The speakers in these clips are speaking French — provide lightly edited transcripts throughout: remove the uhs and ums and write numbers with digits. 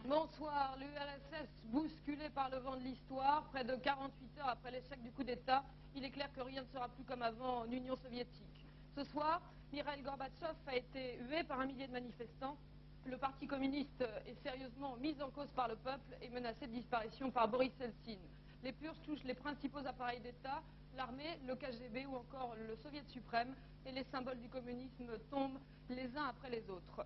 Bonsoir. L'URSS bousculée par le vent de l'histoire, près de 48 heures après l'échec du coup d'État, il est clair que rien ne sera plus comme avant en Union soviétique. Ce soir, Mikhail Gorbatchev a été hué par un millier de manifestants. Le Parti communiste est sérieusement mis en cause par le peuple et menacé de disparition par Boris Eltsine. Les purges touchent les principaux appareils d'État, l'armée, le KGB ou encore le Soviet suprême, et les symboles du communisme tombent les uns après les autres.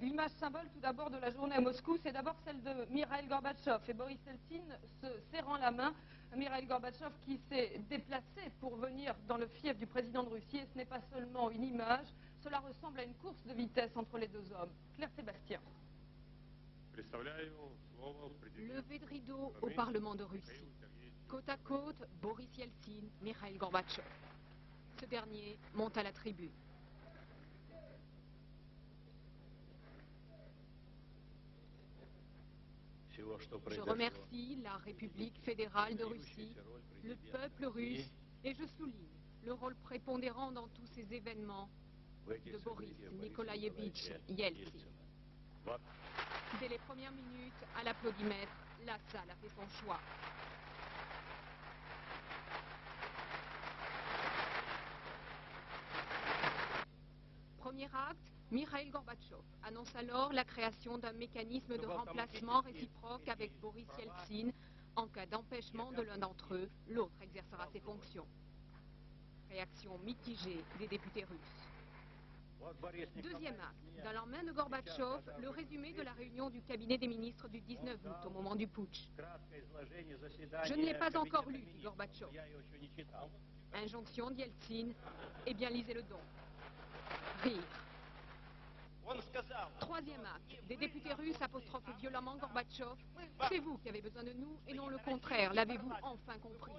L'image symbole tout d'abord de la journée à Moscou, c'est d'abord celle de Mikhail Gorbatchev et Boris Eltsine se serrant la main. Mikhail Gorbatchev qui s'est déplacé pour venir dans le fief du président de Russie, et ce n'est pas seulement une image, cela ressemble à une course de vitesse entre les deux hommes. Claire Sébastien. Levée de rideau au Parlement de Russie. Côte à côte, Boris Eltsine, Mikhail Gorbatchev. Ce dernier monte à la tribune. Je remercie la République fédérale de Russie, le peuple russe, et je souligne le rôle prépondérant dans tous ces événements de Boris Nikolaïevitch Yeltsin. Dès les premières minutes, à l'applaudimètre, la salle a fait son choix. Premier acte, Mikhail Gorbatchev annonce alors la création d'un mécanisme de remplacement réciproque avec Boris Yeltsin. En cas d'empêchement de l'un d'entre eux, l'autre exercera ses fonctions. Réaction mitigée des députés russes. Deuxième acte, dans la main de Gorbatchev, le résumé de la réunion du cabinet des ministres du 19 août au moment du putsch. Je ne l'ai pas encore lu, dit Gorbatchev. Injonction d'Yeltsin, eh bien lisez-le donc. Rire. Troisième acte, des députés russes apostrophent violemment Gorbatchev. C'est vous qui avez besoin de nous et non le contraire, l'avez-vous enfin compris?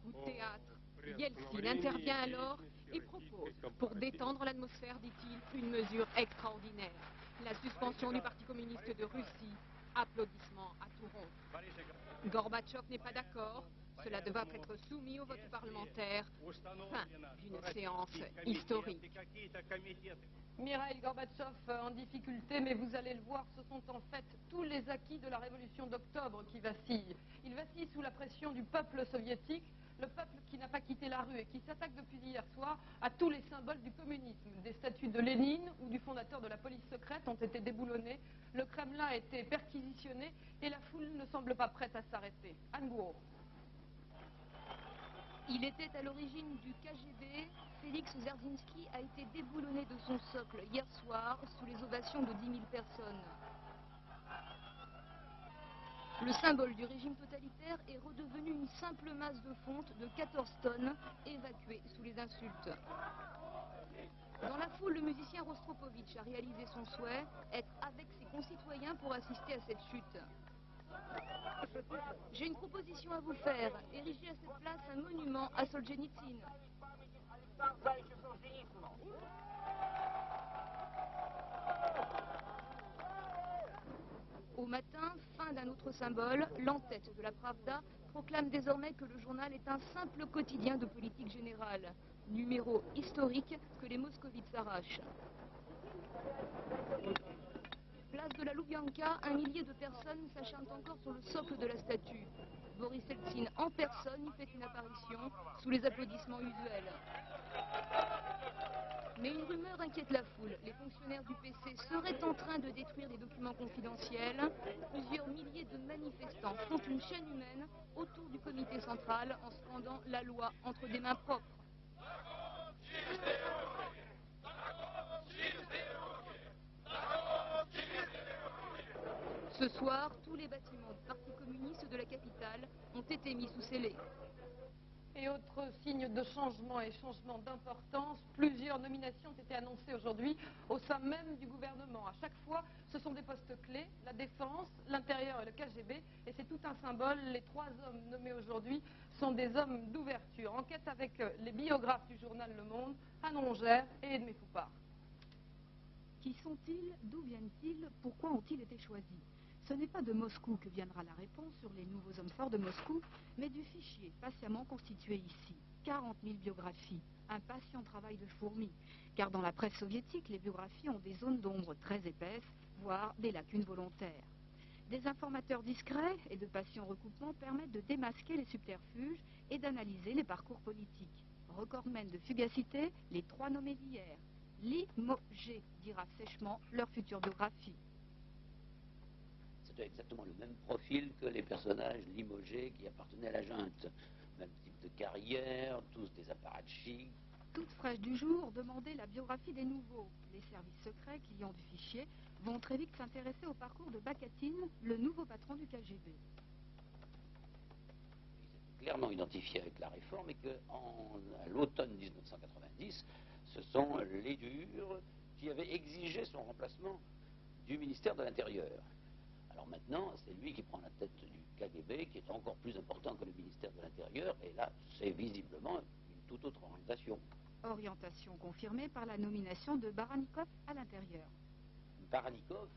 Coup de théâtre, Yeltsin intervient alors et propose, pour détendre l'atmosphère, dit-il, une mesure extraordinaire. La suspension du Parti communiste de Russie. Applaudissements à tout rompre. Gorbatchev n'est pas d'accord. Cela devra être soumis au vote parlementaire. Fin d'une séance historique. Mikhail Gorbatchev en difficulté, mais vous allez le voir, ce sont en fait tous les acquis de la révolution d'octobre qui vacillent. Il vacille sous la pression du peuple soviétique, le peuple qui n'a pas quitté la rue et qui s'attaque depuis hier soir à tous les symboles du communisme. Des statues de Lénine ou du fondateur de la police secrète ont été déboulonnées, le Kremlin a été perquisitionné et la foule ne semble pas prête à s'arrêter. Anne Gouraud. Il était à l'origine du KGB. Félix Dzerzhinsky a été déboulonné de son socle hier soir sous les ovations de 10 000 personnes. Le symbole du régime totalitaire est redevenu une simple masse de fonte de 14 tonnes évacuée sous les insultes. Dans la foule, le musicien Rostropovitch a réalisé son souhait, être avec ses concitoyens pour assister à cette chute. J'ai une proposition à vous faire, ériger à cette place un monument à Solzhenitsyn. Au matin, fin d'un autre symbole, l'entête de la Pravda proclame désormais que le journal est un simple quotidien de politique générale. Numéro historique que les moscovites s'arrachent. Place de la Loubianka, un millier de personnes s'acharnent encore sur le socle de la statue. Boris Eltsine en personne y fait une apparition sous les applaudissements usuels. Mais une rumeur inquiète la foule. Les fonctionnaires du PC seraient en train de détruire des documents confidentiels. Plusieurs milliers de manifestants font une chaîne humaine autour du comité central en scandant la loi entre des mains propres. Ce soir, tous les bâtiments du Parti communiste de la capitale ont été mis sous scellé. Et autre signe de changement et changement d'importance, plusieurs nominations ont été annoncées aujourd'hui au sein même du gouvernement. À chaque fois, ce sont des postes clés, la défense, l'intérieur et le KGB, et c'est tout un symbole. Les trois hommes nommés aujourd'hui sont des hommes d'ouverture. Enquête avec les biographes du journal Le Monde, Anne Rongère et Edmé Poupard. Qui sont-ils? D'où viennent-ils? Pourquoi ont-ils été choisis? Ce n'est pas de Moscou que viendra la réponse sur les nouveaux hommes forts de Moscou, mais du fichier patiemment constitué ici. 40 000 biographies, un patient travail de fourmi, car dans la presse soviétique, les biographies ont des zones d'ombre très épaisses, voire des lacunes volontaires. Des informateurs discrets et de patients recoupements permettent de démasquer les subterfuges et d'analyser les parcours politiques. Recordmen de fugacité, les 3 nommés d'hier. Limogés, dira sèchement leur future biographie. C'était exactement le même profil que les personnages limogés qui appartenaient à la junte. Même type de carrière, tous des apparatchiks. Toute fraîche du jour, demandez la biographie des nouveaux. Les services secrets, clients du fichier, vont très vite s'intéresser au parcours de Bakatine, le nouveau patron du KGB. Ils étaient clairement identifiés avec la réforme et qu'à l'automne 1990, ce sont les durs qui avaient exigé son remplacement du ministère de l'Intérieur. Alors maintenant, c'est lui qui prend la tête du KGB, qui est encore plus important que le ministère de l'Intérieur, et là, c'est visiblement une toute autre orientation. Orientation confirmée par la nomination de Baranikov à l'Intérieur. Baranikov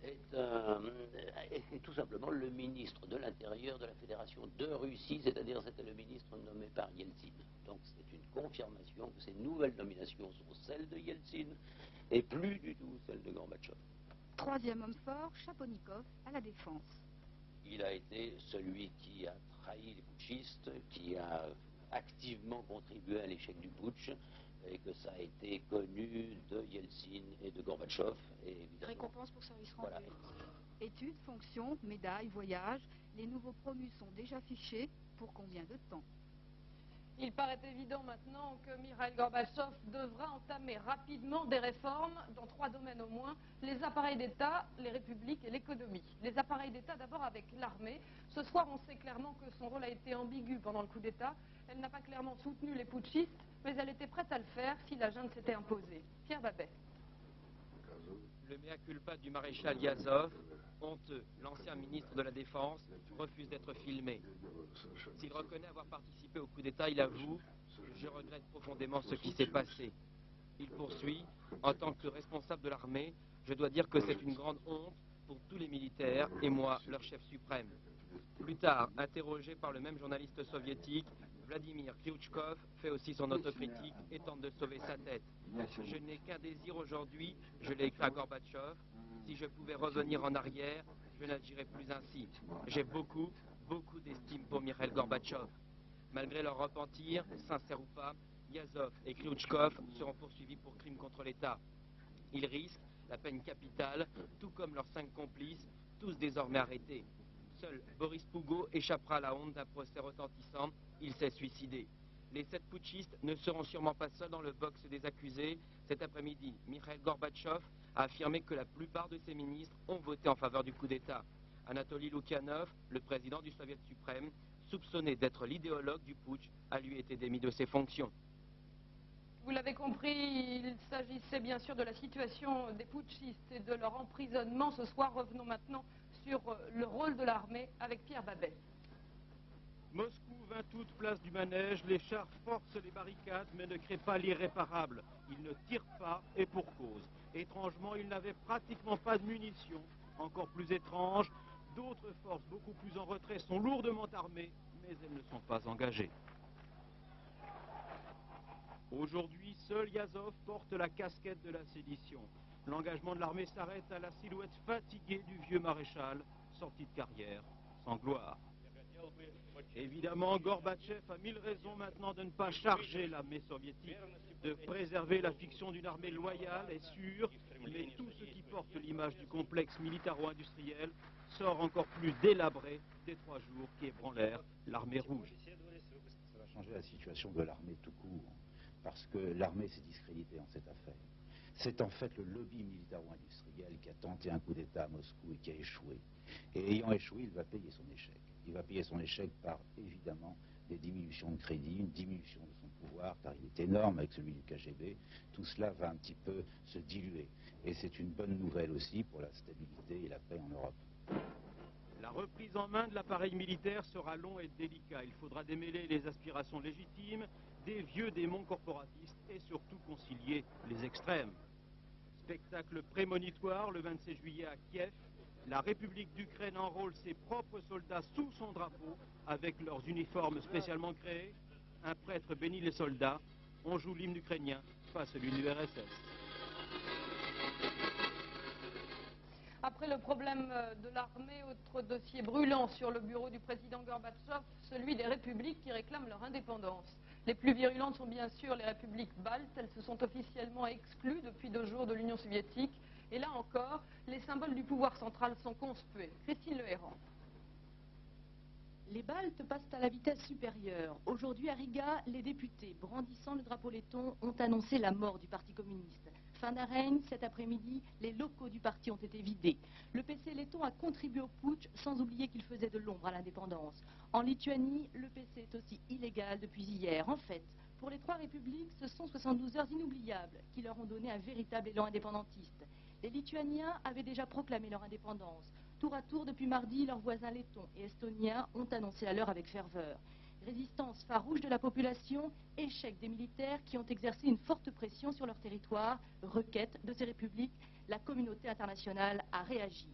est tout simplement le ministre de l'Intérieur de la Fédération de Russie, c'est-à-dire c'était le ministre nommé par Yeltsin. Donc c'est une confirmation que ces nouvelles nominations sont celles de Yeltsin et plus du tout celles de Gorbatchev. Troisième homme fort, Chaponikov à la Défense. Il a été celui qui a trahi les putschistes, qui a activement contribué à l'échec du putsch, et que ça a été connu de Yeltsin et de Gorbatchev. Et récompense pour service rendu. Voilà. Études, fonctions, médailles, voyages, les nouveaux promus sont déjà fichés. Pour combien de temps? Il paraît évident maintenant que Mikhaïl Gorbatchev devra entamer rapidement des réformes dans 3 domaines au moins, les appareils d'État, les républiques et l'économie. Les appareils d'État d'abord avec l'armée. Ce soir, on sait clairement que son rôle a été ambigu pendant le coup d'État. Elle n'a pas clairement soutenu les putschistes, mais elle était prête à le faire si la junte s'était imposée. Pierre Babet. Le mea culpa du maréchal Yazov, honteux, l'ancien ministre de la Défense, refuse d'être filmé. S'il reconnaît avoir participé au coup d'État, il avoue « Je regrette profondément ce qui s'est passé ». Il poursuit « En tant que responsable de l'armée, je dois dire que c'est une grande honte pour tous les militaires et moi, leur chef suprême ». Plus tard, interrogé par le même journaliste soviétique, Vladimir Kliutchkov fait aussi son autocritique et tente de sauver sa tête. Je n'ai qu'un désir aujourd'hui, je l'ai écrit à Gorbatchev, si je pouvais revenir en arrière, je n'agirais plus ainsi. J'ai beaucoup d'estime pour Mikhaïl Gorbatchev. Malgré leur repentir, sincère ou pas, Yazov et Kliutchkov seront poursuivis pour crimes contre l'État. Ils risquent la peine capitale, tout comme leurs 5 complices, tous désormais arrêtés. Seul Boris Pougo échappera à la honte d'un procès retentissant, il s'est suicidé. Les 7 putschistes ne seront sûrement pas seuls dans le box des accusés. Cet après-midi, Mikhaïl Gorbatchev a affirmé que la plupart de ses ministres ont voté en faveur du coup d'État. Anatoly Loukhanov, le président du Soviet suprême, soupçonné d'être l'idéologue du putsch, a lui été démis de ses fonctions. Vous l'avez compris, il s'agissait bien sûr de la situation des putschistes et de leur emprisonnement. Ce soir, revenons maintenant sur le rôle de l'armée avec Pierre Babet. Moscou, 20 août, place du Manège, les chars forcent les barricades mais ne créent pas l'irréparable. Ils ne tirent pas et pour cause. Étrangement, ils n'avaient pratiquement pas de munitions. Encore plus étrange, d'autres forces beaucoup plus en retrait sont lourdement armées, mais elles ne sont pas engagées. Aujourd'hui, seul Yazov porte la casquette de la sédition. L'engagement de l'armée s'arrête à la silhouette fatiguée du vieux maréchal, sorti de carrière, sans gloire. Évidemment, Gorbatchev a 1000 raisons maintenant de ne pas charger l'armée soviétique, de préserver la fiction d'une armée loyale et sûre, mais tout ce qui porte l'image du complexe militaro-industriel sort encore plus délabré des 3 jours qui ébranlèrent l'armée rouge. Ça va changer la situation de l'armée tout court, parce que l'armée s'est discréditée en cette affaire. C'est en fait le lobby militaro-industriel qui a tenté un coup d'État à Moscou et qui a échoué. Et ayant échoué, il va payer son échec. Il va payer son échec par, évidemment, des diminutions de crédit, une diminution de son pouvoir, car il est énorme avec celui du KGB. Tout cela va un petit peu se diluer. Et c'est une bonne nouvelle aussi pour la stabilité et la paix en Europe. La reprise en main de l'appareil militaire sera long et délicat. Il faudra démêler les aspirations légitimes des vieux démons corporatistes et surtout concilier les extrêmes. Spectacle prémonitoire le 27 juillet à Kiev. La République d'Ukraine enrôle ses propres soldats sous son drapeau avec leurs uniformes spécialement créés. Un prêtre bénit les soldats. On joue l'hymne ukrainien, pas celui de l'URSS. Après le problème de l'armée, autre dossier brûlant sur le bureau du président Gorbatchev, celui des républiques qui réclament leur indépendance. Les plus virulentes sont bien sûr les républiques baltes. Elles se sont officiellement exclues depuis 2 jours de l'Union soviétique. Et là encore, les symboles du pouvoir central sont conspués. Christine Lehéran. Les Baltes passent à la vitesse supérieure. Aujourd'hui à Riga, les députés, brandissant le drapeau letton, ont annoncé la mort du Parti communiste. Fin d'un règne, cet après-midi, les locaux du parti ont été vidés. Le PC letton a contribué au putsch, sans oublier qu'il faisait de l'ombre à l'indépendance. En Lituanie, le PC est aussi illégal depuis hier. En fait, pour les 3 républiques, ce sont 72 heures inoubliables qui leur ont donné un véritable élan indépendantiste. Les Lituaniens avaient déjà proclamé leur indépendance. Tour à tour, depuis mardi, leurs voisins lettons et estoniens ont annoncé la leur avec ferveur. Résistance farouche de la population, échec des militaires qui ont exercé une forte pression sur leur territoire, requête de ces républiques, la communauté internationale a réagi.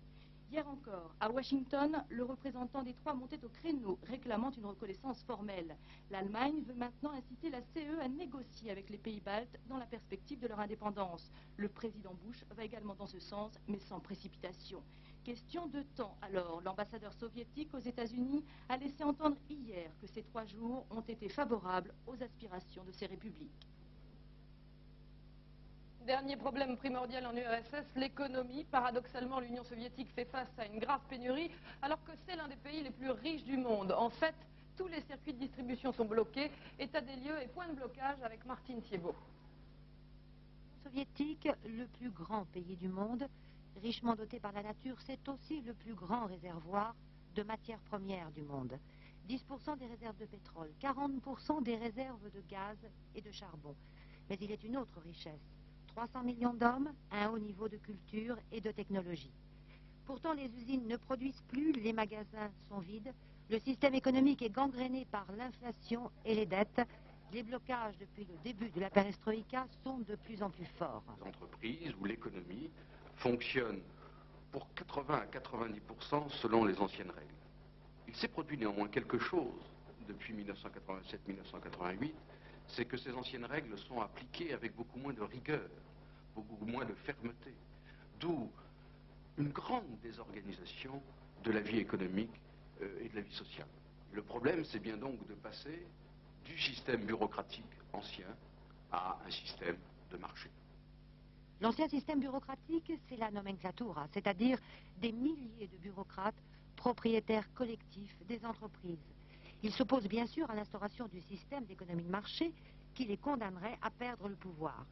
Hier encore, à Washington, le représentant des 3 montait au créneau, réclamant une reconnaissance formelle. L'Allemagne veut maintenant inciter la CE à négocier avec les pays baltes dans la perspective de leur indépendance. Le président Bush va également dans ce sens, mais sans précipitation. Question de temps, alors, l'ambassadeur soviétique aux États-Unis a laissé entendre hier que ces 3 jours ont été favorables aux aspirations de ces républiques. Dernier problème primordial en URSS, l'économie. Paradoxalement, l'Union soviétique fait face à une grave pénurie, alors que c'est l'un des pays les plus riches du monde. En fait, tous les circuits de distribution sont bloqués. État des lieux et point de blocage avec Martine Thiebaud. L'Union soviétique, le plus grand pays du monde, richement doté par la nature, c'est aussi le plus grand réservoir de matières premières du monde. 10% des réserves de pétrole, 40% des réserves de gaz et de charbon. Mais il est une autre richesse. 300 millions d'hommes, un haut niveau de culture et de technologie. Pourtant, les usines ne produisent plus, les magasins sont vides, le système économique est gangréné par l'inflation et les dettes. Les blocages depuis le début de la perestroïka sont de plus en plus forts. L'entreprise ou l'économie fonctionne pour 80 à 90% selon les anciennes règles. Il s'est produit néanmoins quelque chose depuis 1987-1988, c'est que ces anciennes règles sont appliquées avec beaucoup moins de rigueur, beaucoup moins de fermeté, d'où une grande désorganisation de la vie économique et de la vie sociale. Le problème, c'est bien donc de passer du système bureaucratique ancien à un système de marché. L'ancien système bureaucratique, c'est la nomenclatura, c'est-à-dire des milliers de bureaucrates, propriétaires collectifs des entreprises. Il s'oppose bien sûr à l'instauration du système d'économie de marché qui les condamnerait à perdre le pouvoir.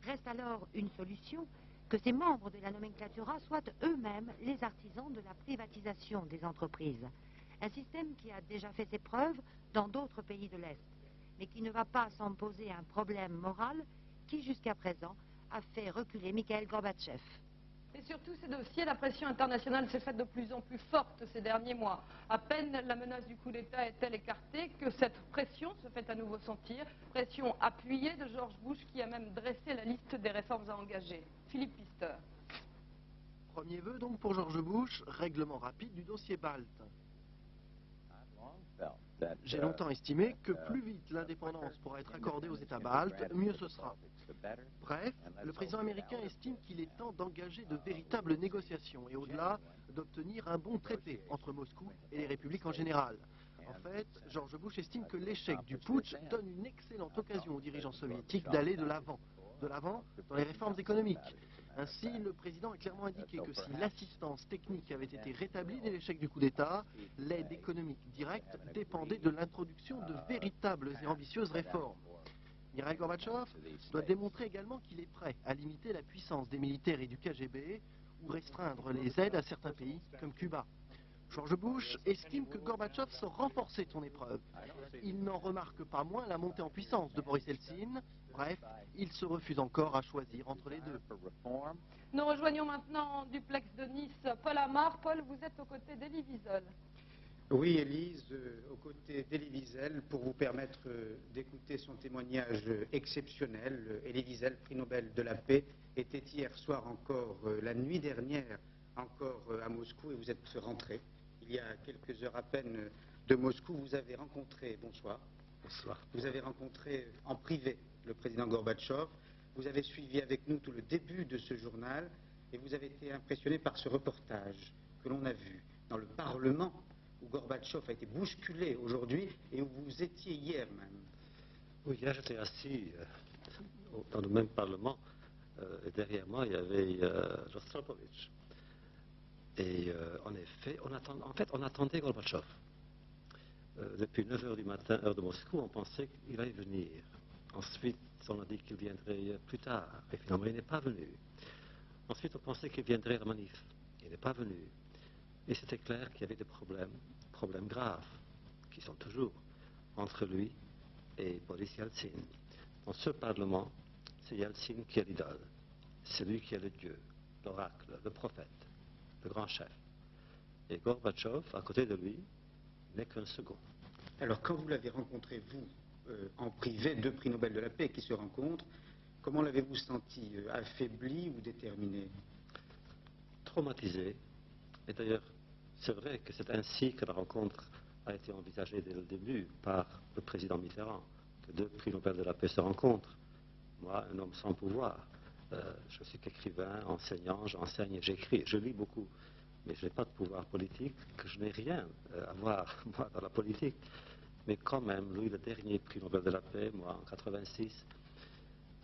Reste alors une solution, que ces membres de la nomenclatura soient eux-mêmes les artisans de la privatisation des entreprises. Un système qui a déjà fait ses preuves dans d'autres pays de l'Est, mais qui ne va pas sans poser un problème moral qui, jusqu'à présent, a fait reculer Mikhail Gorbatchev. Et sur tous ces dossiers, la pression internationale s'est faite de plus en plus forte ces derniers mois. À peine la menace du coup d'État est-elle écartée que cette pression se fait à nouveau sentir. Pression appuyée de George Bush qui a même dressé la liste des réformes à engager. Philippe Pister. Premier vœu donc pour George Bush, règlement rapide du dossier balte. J'ai longtemps estimé que plus vite l'indépendance pourra être accordée aux États baltes, mieux ce sera. Bref, le président américain estime qu'il est temps d'engager de véritables négociations et au-delà, d'obtenir un bon traité entre Moscou et les républiques en général. En fait, George Bush estime que l'échec du putsch donne une excellente occasion aux dirigeants soviétiques d'aller de l'avant dans les réformes économiques. Ainsi, le président a clairement indiqué que si l'assistance technique avait été rétablie dès l'échec du coup d'État, l'aide économique directe dépendait de l'introduction de véritables et ambitieuses réformes. Mikhail Gorbatchev doit démontrer également qu'il est prêt à limiter la puissance des militaires et du KGB ou restreindre les aides à certains pays comme Cuba. George Bush estime que Gorbatchev sort renforcer de son épreuve. Il n'en remarque pas moins la montée en puissance de Boris Eltsine. Bref, il se refuse encore à choisir entre les deux. Nous rejoignons maintenant en duplex de Nice Paul Amar. Paul, vous êtes aux côtés d'Elie Wiesel. Oui, Élise, aux côtés d'Elie Wiesel, pour vous permettre d'écouter son témoignage exceptionnel. Elie Wiesel, prix Nobel de la paix, était hier soir encore, la nuit dernière, encore à Moscou, et vous êtes rentré. Il y a quelques heures à peine de Moscou, vous avez rencontré, bonsoir. Bonsoir. Vous avez rencontré en privé le président Gorbatchev. Vous avez suivi avec nous tout le début de ce journal, et vous avez été impressionné par ce reportage que l'on a vu dans le Parlement, où Gorbatchev a été bousculé aujourd'hui et où vous étiez hier même. Oui, hier j'étais assis dans le même Parlement et derrière moi il y avait Rostropovitch. Et en effet, on attendait Gorbatchev. Depuis 9 h du matin, heure de Moscou, on pensait qu'il allait venir. Ensuite, on a dit qu'il viendrait plus tard et finalement il n'est pas venu. Ensuite, on pensait qu'il viendrait à la manif. Il n'est pas venu. Et c'était clair qu'il y avait des problèmes graves, qui sont toujours entre lui et Boris Yeltsin. Dans ce Parlement, c'est Yeltsin qui est l'idole. C'est lui qui est le Dieu, l'oracle, le prophète, le grand chef. Et Gorbatchev, à côté de lui, n'est qu'un second. Alors, quand vous l'avez rencontré, vous, en privé, deux prix Nobel de la paix qui se rencontrent, comment l'avez-vous senti? Affaibli ou déterminé? Traumatisé. Et d'ailleurs, c'est vrai que c'est ainsi que la rencontre a été envisagée dès le début par le président Mitterrand, que deux prix Nobel de la paix se rencontrent. Moi, un homme sans pouvoir, je suis qu'écrivain, enseignant, j'enseigne, j'écris, je lis beaucoup, mais je n'ai pas de pouvoir politique, que je n'ai rien à voir, moi, dans la politique. Mais quand même, lui, le dernier prix Nobel de la paix, moi, en 86,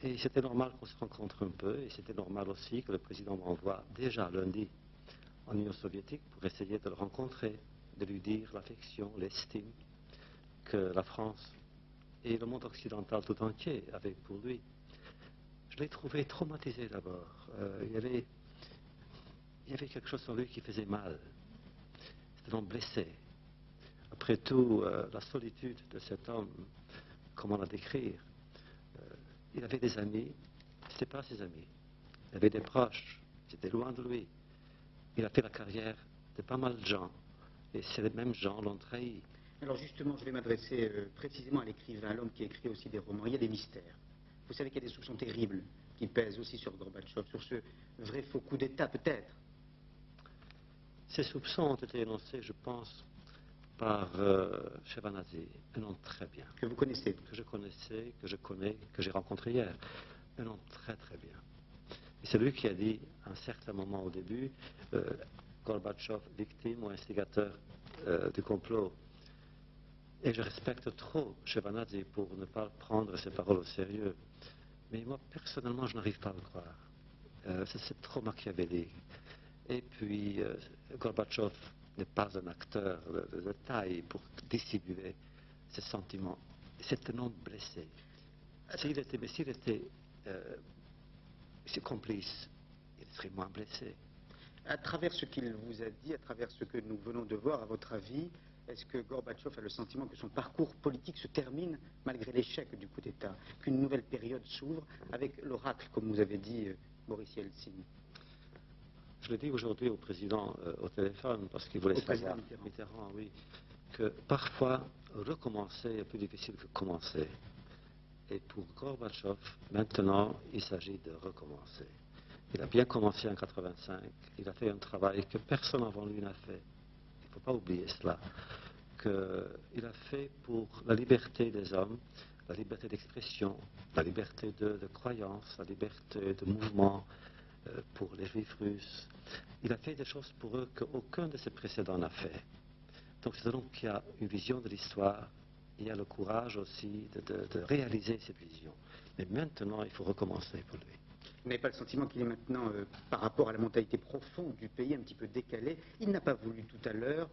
et c'était normal qu'on se rencontre un peu, et c'était normal aussi que le président m'envoie déjà lundi en Union soviétique pour essayer de le rencontrer, de lui dire l'affection, l'estime que la France et le monde occidental tout entier avaient pour lui. Je l'ai trouvé traumatisé d'abord. Il y avait quelque chose en lui qui faisait mal. C'était un homme blessé. Après tout, la solitude de cet homme, comment la décrire? Il avait des amis, ce n'étaient pas ses amis. Il avait des proches, c'était loin de lui. Il a fait la carrière de pas mal de gens, et ces mêmes gens l'ont trahi. Alors justement, je vais m'adresser précisément à l'écrivain, à l'homme qui écrit aussi des romans. Il y a des mystères. Vous savez qu'il y a des soupçons terribles qui pèsent aussi sur Gorbatchev, sur ce vrai faux coup d'État peut-être. Ces soupçons ont été énoncés, je pense, par Shevardnadze, un homme très bien. Que vous connaissez? Que je connaissais, que je connais, que j'ai rencontré hier. Un homme très très bien. Et c'est lui qui a dit, à un certain moment au début, Gorbatchev, victime ou instigateur du complot. Et je respecte trop Shevardnadze pour ne pas prendre ses paroles au sérieux. Mais moi, personnellement, je n'arrive pas à le croire. C'est trop machiavélique. Et puis, Gorbatchev n'est pas un acteur de taille pour dissimuler ses sentiments. C'est un homme blessé. S'il était complice, il serait moins blessé. À travers ce qu'il vous a dit, à travers ce que nous venons de voir, à votre avis, est-ce que Gorbatchev a le sentiment que son parcours politique se termine malgré l'échec du coup d'État, qu'une nouvelle période s'ouvre avec l'oracle, comme vous avez dit, Boris Yeltsin? Je l'ai dit aujourd'hui au président au téléphone, parce qu'il voulait savoir, Mitterrand, oui, que parfois recommencer est plus difficile que commencer. Et pour Gorbatchev, maintenant, il s'agit de recommencer. Il a bien commencé en 85, il a fait un travail que personne avant lui n'a fait. Il ne faut pas oublier cela. Qu'il a fait pour la liberté des hommes, la liberté d'expression, la liberté de croyance, la liberté de mouvement, pour les juifs russes. Il a fait des choses pour eux qu'aucun de ses précédents n'a fait. Donc c'est un homme qui a une vision de l'histoire, il a le courage aussi de réaliser cette vision. Mais maintenant, il faut recommencer pour lui. Vous n'avez pas le sentiment qu'il est maintenant, par rapport à la mentalité profonde du pays, un petit peu décalé? Il n'a pas voulu tout à l'heure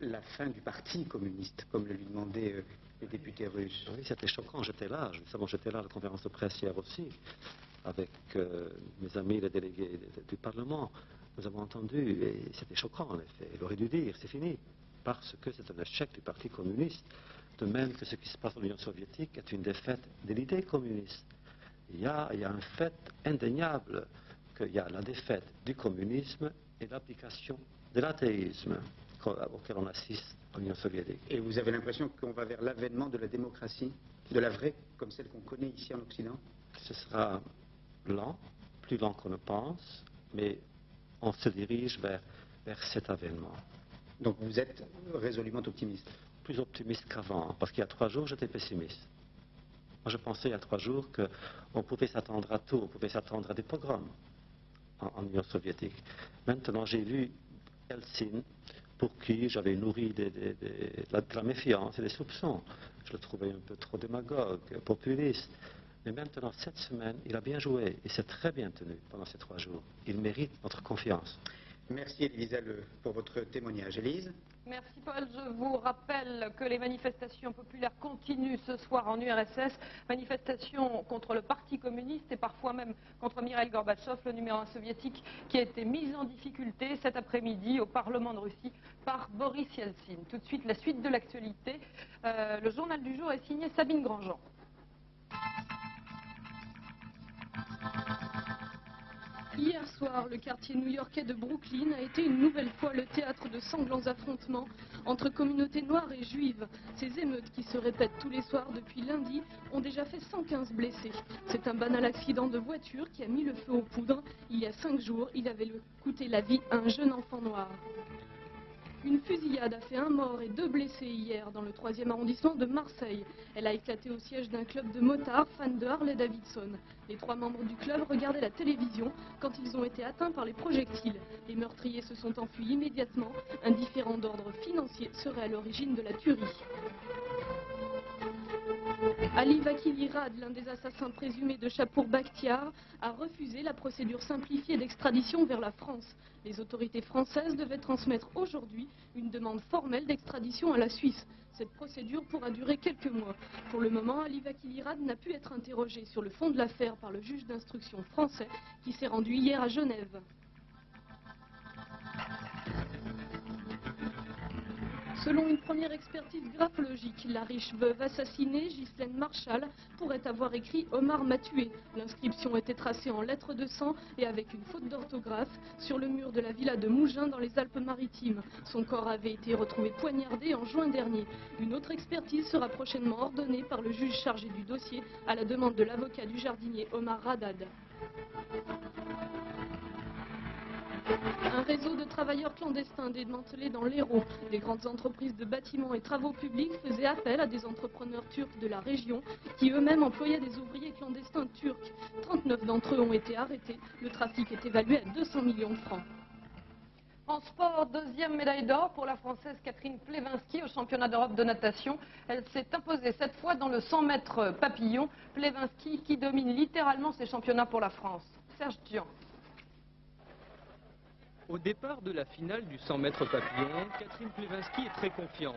la fin du parti communiste, comme le lui demandaient les députés russes. Oui, c'était choquant, j'étais là. J'étais là à la conférence de presse hier aussi, avec mes amis, les délégués du Parlement. Nous avons entendu, et c'était choquant en effet. Il aurait dû dire, c'est fini, parce que c'est un échec du Parti communiste, de même que ce qui se passe dans l'Union soviétique est une défaite de l'idée communiste. Il y a un fait indéniable qu'il y a la défaite du communisme et l'application de l'athéisme. auquel on assiste en Union soviétique. Et vous avez l'impression qu'on va vers l'avènement de la démocratie, de la vraie, comme celle qu'on connaît ici en Occident? Ce sera lent, plus lent qu'on ne pense, mais on se dirige vers cet avènement. Donc vous êtes résolument optimiste? Plus optimiste qu'avant, parce qu'il y a 3 jours, j'étais pessimiste. Moi, je pensais il y a 3 jours qu'on pouvait s'attendre à tout, on pouvait s'attendre à des pogroms en Union soviétique. Maintenant, j'ai vu Helsinki, pour qui j'avais nourri de la méfiance et des soupçons. Je le trouvais un peu trop démagogue, populiste. Mais maintenant, cette semaine, il a bien joué, et c'est très bien tenu pendant ces 3 jours. Il mérite notre confiance. Merci Élie Wiesel pour votre témoignage. Élise? Merci Paul. Je vous rappelle que les manifestations populaires continuent ce soir en URSS. Manifestations contre le Parti communiste et parfois même contre Mikhaïl Gorbatchev, le numéro 1 soviétique, qui a été mis en difficulté cet après-midi au Parlement de Russie par Boris Yeltsin. Tout de suite, la suite de l'actualité. Le journal du jour est signé Sabine Grandjean. Hier soir, le quartier new-yorkais de Brooklyn a été une nouvelle fois le théâtre de sanglants affrontements entre communautés noires et juives. Ces émeutes qui se répètent tous les soirs depuis lundi ont déjà fait 115 blessés. C'est un banal accident de voiture qui a mis le feu aux poudres. Il y a 5 jours, il avait coûté la vie à un jeune enfant noir. Une fusillade a fait 1 mort et 2 blessés hier dans le 3e arrondissement de Marseille. Elle a éclaté au siège d'un club de motards fans de Harley Davidson. Les 3 membres du club regardaient la télévision quand ils ont été atteints par les projectiles. Les meurtriers se sont enfuis immédiatement. Un différend d'ordre financier serait à l'origine de la tuerie. Ali Vakili-Rad, l'un des assassins présumés de Chapour Bakhtiar, a refusé la procédure simplifiée d'extradition vers la France. Les autorités françaises devaient transmettre aujourd'hui une demande formelle d'extradition à la Suisse. Cette procédure pourra durer quelques mois. Pour le moment, Ali Vakili-Rad n'a pu être interrogé sur le fond de l'affaire par le juge d'instruction français qui s'est rendu hier à Genève. Selon une première expertise graphologique, la riche veuve assassinée, Ghislaine Marchal, pourrait avoir écrit Omar m'a tué. L'inscription était tracée en lettres de sang et avec une faute d'orthographe sur le mur de la villa de Mougins dans les Alpes-Maritimes. Son corps avait été retrouvé poignardé en juin dernier. Une autre expertise sera prochainement ordonnée par le juge chargé du dossier à la demande de l'avocat du jardinier Omar Radad. Un réseau de travailleurs clandestins démantelé dans l'Hérault. Des grandes entreprises de bâtiments et travaux publics faisaient appel à des entrepreneurs turcs de la région qui eux-mêmes employaient des ouvriers clandestins turcs. 39 d'entre eux ont été arrêtés. Le trafic est évalué à 200 millions de francs. En sport, 2e médaille d'or pour la Française Catherine Plevinski au championnat d'Europe de natation. Elle s'est imposée cette fois dans le 100 mètres papillon. Plevinski qui domine littéralement ces championnats pour la France. Serge Dian. Au départ de la finale du 100 mètres papillon, Catherine Plevinski est très confiante.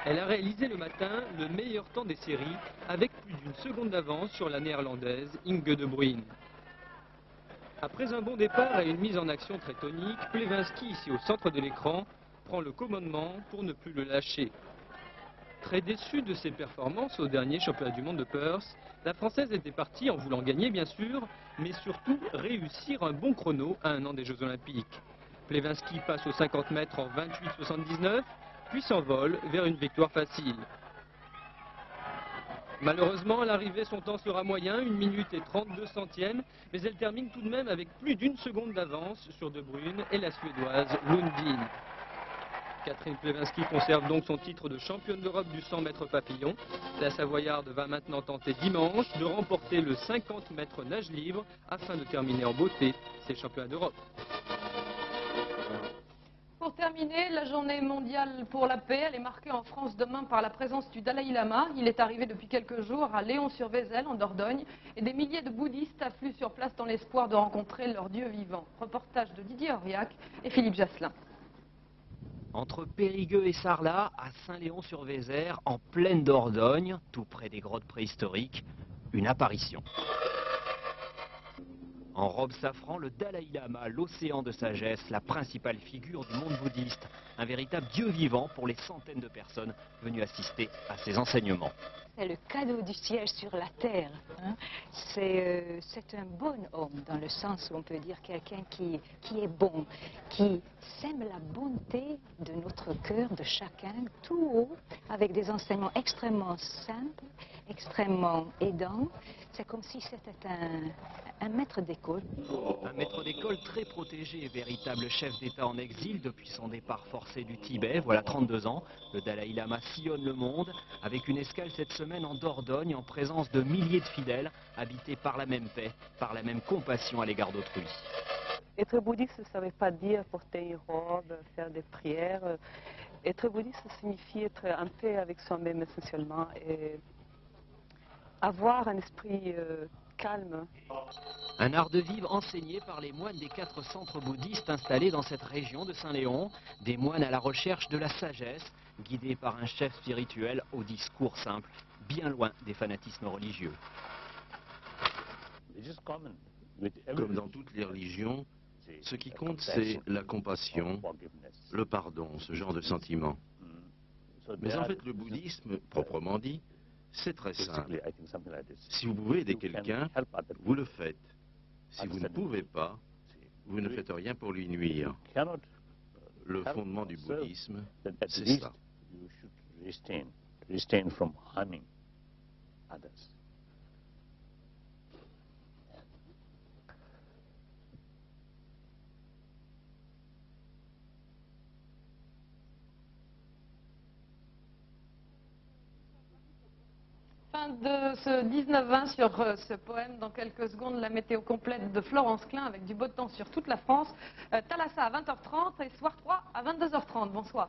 Elle a réalisé le matin le meilleur temps des séries avec plus d'1 seconde d'avance sur la néerlandaise Inge de Bruyne. Après un bon départ et une mise en action très tonique, Plevinski, ici au centre de l'écran, prend le commandement pour ne plus le lâcher. Très déçue de ses performances au dernier championnat du monde de Perth, la Française était partie en voulant gagner bien sûr, mais surtout réussir un bon chrono à 1 an des Jeux Olympiques. Plevinski passe aux 50 mètres en 28,79, puis s'envole vers une victoire facile. Malheureusement, à l'arrivée, son temps sera moyen, 1 minute et 32 centièmes, mais elle termine tout de même avec plus d'1 seconde d'avance sur De Bruyne et la Suédoise Lundin. Catherine Plevinski conserve donc son titre de championne d'Europe du 100 mètres papillon. La Savoyarde va maintenant tenter dimanche de remporter le 50 mètres nage libre afin de terminer en beauté ses championnats d'Europe. Pour terminer, la journée mondiale pour la paix, elle est marquée en France demain par la présence du Dalai Lama. Il est arrivé depuis quelques jours à Léon-sur-Vézelle, en Dordogne, et des milliers de bouddhistes affluent sur place dans l'espoir de rencontrer leur Dieu vivant. Reportage de Didier Auriac et Philippe Jasselin. Entre Périgueux et Sarlat, à Saint-Léon-sur-Vézère, en pleine Dordogne, tout près des grottes préhistoriques, une apparition. En robe safran, le Dalai Lama, l'océan de sagesse, la principale figure du monde bouddhiste. Un véritable dieu vivant pour les centaines de personnes venues assister à ses enseignements. C'est le cadeau du ciel sur la terre. Hein. C'est un bon homme, dans le sens où on peut dire quelqu'un qui est bon, qui sème la bonté de notre cœur, de chacun, tout haut, avec des enseignements extrêmement simples, extrêmement aidants. C'est comme si c'était un maître d'école. Un maître d'école très protégé, véritable chef d'État en exil depuis son départ forcé du Tibet, voilà 32 ans. Le Dalai Lama sillonne le monde avec une escale cette semaine en Dordogne en présence de milliers de fidèles habités par la même paix, par la même compassion à l'égard d'autrui. Être bouddhiste, ça ne veut pas dire porter une robe, faire des prières. Être bouddhiste, ça signifie être en paix avec soi-même essentiellement et avoir un esprit calme. Un art de vivre enseigné par les moines des 4 centres bouddhistes installés dans cette région de Saint-Léon. Des moines à la recherche de la sagesse, guidés par un chef spirituel au discours simple, bien loin des fanatismes religieux. Comme dans toutes les religions, ce qui compte, c'est la compassion, le pardon, ce genre de sentiment. Mais en fait, le bouddhisme, proprement dit, c'est très simple. Si vous pouvez aider quelqu'un, vous le faites. Si vous ne pouvez pas, vous ne faites rien pour lui nuire. Le fondement du bouddhisme, c'est ça. Fin de ce 19-20 sur ce poème. Dans quelques secondes, la météo complète de Florence Klein avec du beau temps sur toute la France. Thalassa à 20h30 et Soir 3 à 22h30. Bonsoir.